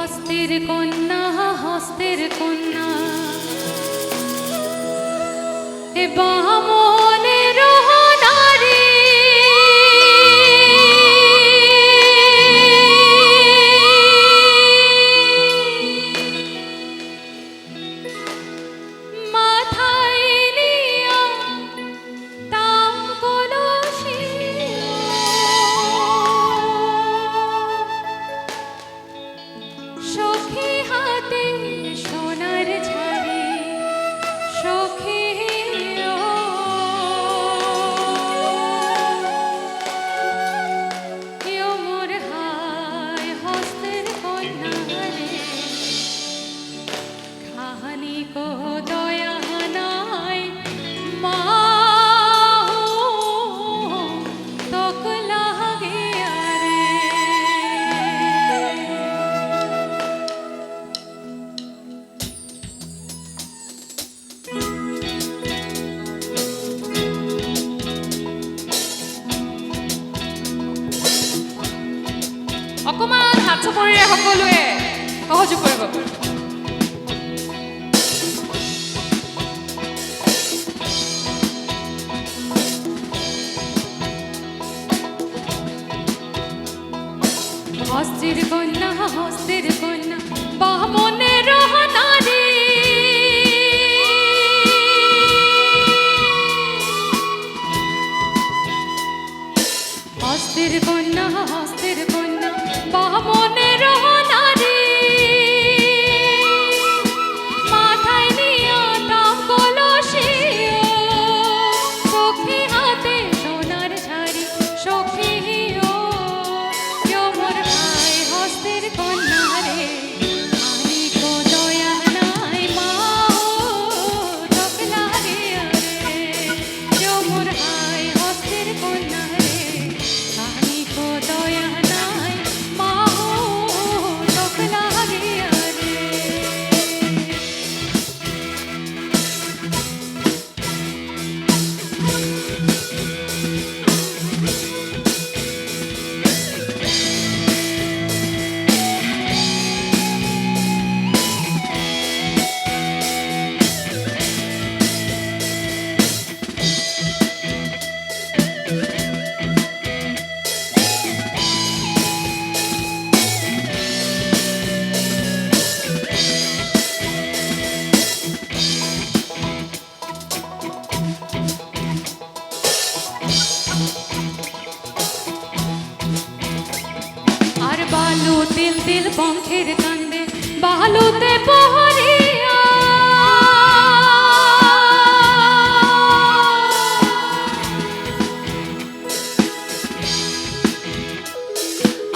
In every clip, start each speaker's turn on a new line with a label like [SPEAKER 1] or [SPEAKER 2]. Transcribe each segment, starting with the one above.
[SPEAKER 1] হস্তের কন্যা হস্তের কন্যা এ বামনের নারী মাথায় নিয়া তাম কলসি সখী হাতে সোনার ঝাড়ি সখী অকমান হাত চাপৰিৰে সকলোৱে সহযোগ কৰিব। হস্তের কন্যা হস্তের কন্যা বামনের নারী হস্তের কন্যা হস্তের কন্যা বামনের নারী মাথায় নিয়া তাম কলসি সখী হাতে সোনার ঝাড়ি সখী মোর ভাই হস্তের কন্যা রে আমি কো দয়া নাই মা তোক লাগে রে মোর ভাই হস্তের কন্যা রে আমি কো দয়া নাই মা তোক লাগে রে। আর বালু তিল তিল পঙ্খের কান্দে বালুতে পহরিয়া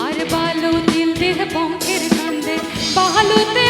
[SPEAKER 1] আর বালু তিল তিল পঙ্খের কান্দে বালুতে